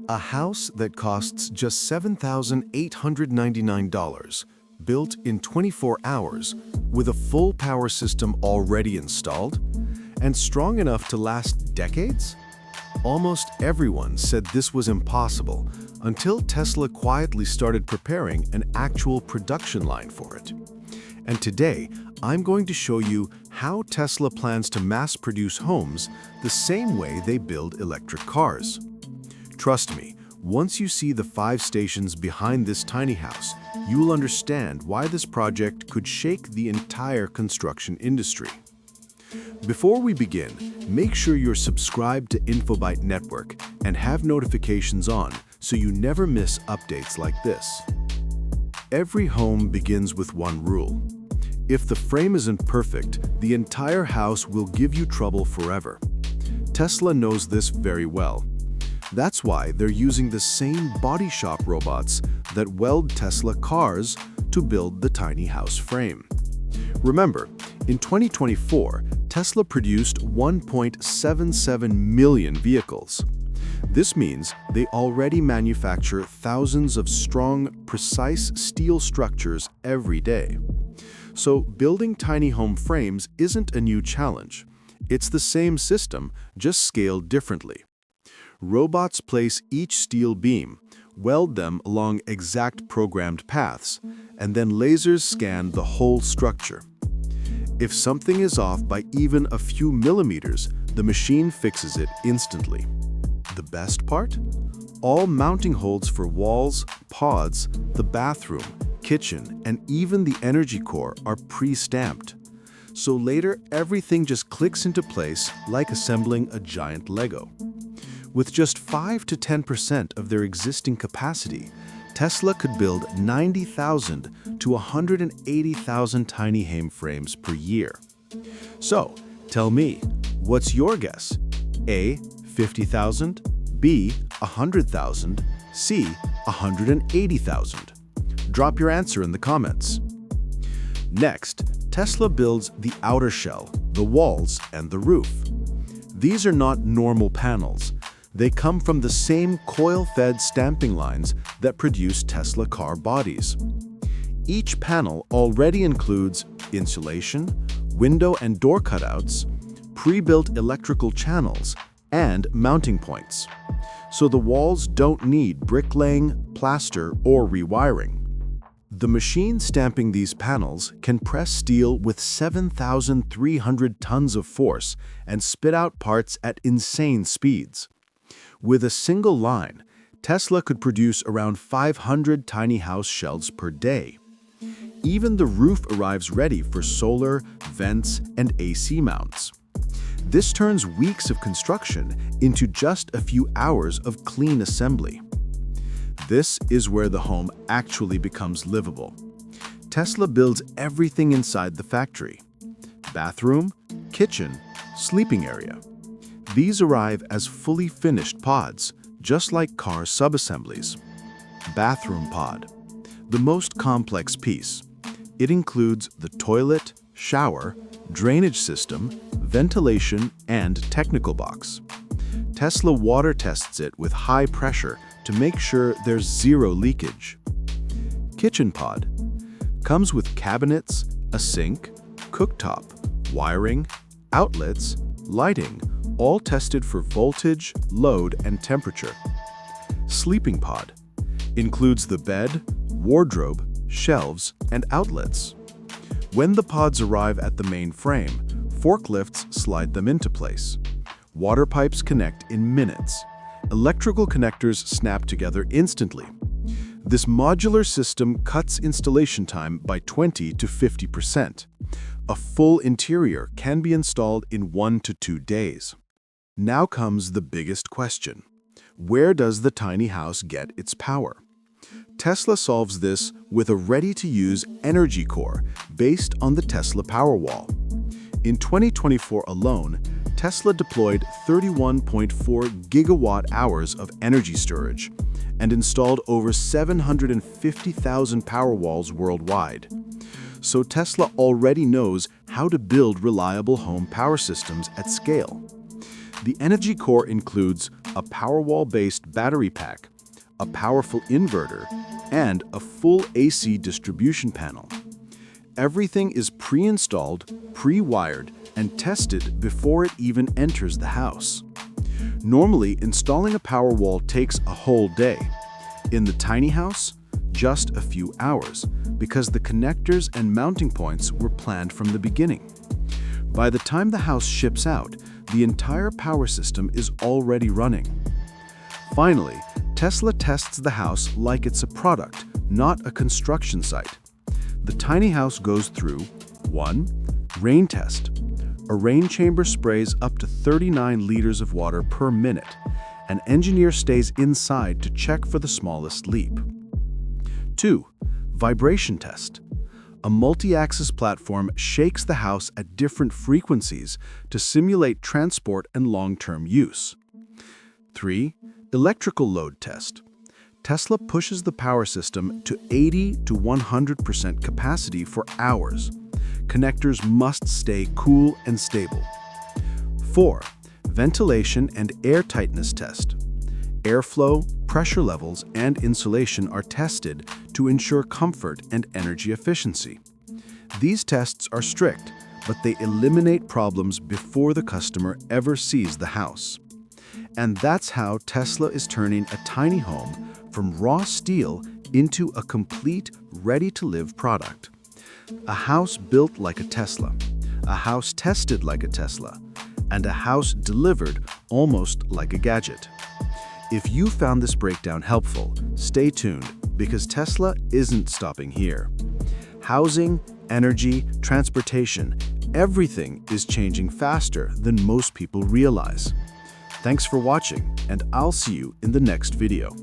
A house that costs just $7,899, built in 24 hours, with a full power system already installed, and strong enough to last decades? Almost everyone said this was impossible until Tesla quietly started preparing an actual production line for it. And today, I'm going to show you how Tesla plans to mass-produce homes the same way they build electric cars. Trust me, once you see the 5 stations behind this tiny house, you will understand why this project could shake the entire construction industry. Before we begin, make sure you're subscribed to InfoByte Network and have notifications on so you never miss updates like this. Every home begins with one rule. If the frame isn't perfect, the entire house will give you trouble forever. Tesla knows this very well. That's why they're using the same body shop robots that weld Tesla cars to build the tiny house frame. Remember, in 2024, Tesla produced 1.77 million vehicles. This means they already manufacture thousands of strong, precise steel structures every day. So building tiny home frames isn't a new challenge. It's the same system, just scaled differently. Robots place each steel beam, weld them along exact programmed paths, and then lasers scan the whole structure. If something is off by even a few millimeters, the machine fixes it instantly. The best part? All mounting holds for walls, pods, the bathroom, kitchen, and even the energy core are pre-stamped. So later, everything just clicks into place like assembling a giant Lego. With just 5 to 10% of their existing capacity, Tesla could build 90,000 to 180,000 tiny home frames per year. So, tell me, what's your guess? A. 50,000, B. 100,000, C. 180,000. Drop your answer in the comments. Next, Tesla builds the outer shell, the walls, and the roof. These are not normal panels. They come from the same coil-fed stamping lines that produce Tesla car bodies. Each panel already includes insulation, window and door cutouts, pre-built electrical channels, and mounting points. So the walls don't need bricklaying, plaster, or rewiring. The machine stamping these panels can press steel with 7,300 tons of force and spit out parts at insane speeds. With a single line, Tesla could produce around 500 tiny house shells per day. Even the roof arrives ready for solar, vents, and AC mounts. This turns weeks of construction into just a few hours of clean assembly. This is where the home actually becomes livable. Tesla builds everything inside the factory: bathroom, kitchen, sleeping area. These arrive as fully finished pods, just like car subassemblies. Bathroom pod, the most complex piece. It includes the toilet, shower, drainage system, ventilation, and technical box. Tesla water tests it with high pressure to make sure there's zero leakage. Kitchen pod comes with cabinets, a sink, cooktop, wiring, outlets, lighting, all tested for voltage, load, and temperature. Sleeping pod includes the bed, wardrobe, shelves, and outlets. When the pods arrive at the main frame, forklifts slide them into place. Water pipes connect in minutes. Electrical connectors snap together instantly. This modular system cuts installation time by 20 to 50%. A full interior can be installed in 1 to 2 days. Now comes the biggest question. Where does the tiny house get its power? Tesla solves this with a ready-to-use energy core based on the Tesla Powerwall. In 2024 alone, Tesla deployed 31.4 gigawatt-hours of energy storage and installed over 750,000 Powerwalls worldwide. So Tesla already knows how to build reliable home power systems at scale. The energy core includes a Powerwall-based battery pack, a powerful inverter, and a full AC distribution panel. Everything is pre-installed, pre-wired, and tested before it even enters the house. Normally, installing a Powerwall takes a whole day. In the tiny house, just a few hours, because the connectors and mounting points were planned from the beginning. By the time the house ships out, the entire power system is already running. Finally, Tesla tests the house like it's a product, not a construction site. The tiny house goes through 1. Rain test. A rain chamber sprays up to 39 liters of water per minute. An engineer stays inside to check for the smallest leak. 2. Vibration test. A multi-axis platform shakes the house at different frequencies to simulate transport and long-term use. 3. Electrical load test. Tesla pushes the power system to 80 to 100% capacity for hours. Connectors must stay cool and stable. 4. Ventilation and air tightness test. Airflow, pressure levels, and insulation are tested to ensure comfort and energy efficiency. These tests are strict, but they eliminate problems before the customer ever sees the house. And that's how Tesla is turning a tiny home from raw steel into a complete, ready-to-live product. A house built like a Tesla, a house tested like a Tesla, and a house delivered almost like a gadget. If you found this breakdown helpful, stay tuned, because Tesla isn't stopping here. Housing, energy, transportation, everything is changing faster than most people realize. Thanks for watching, and I'll see you in the next video.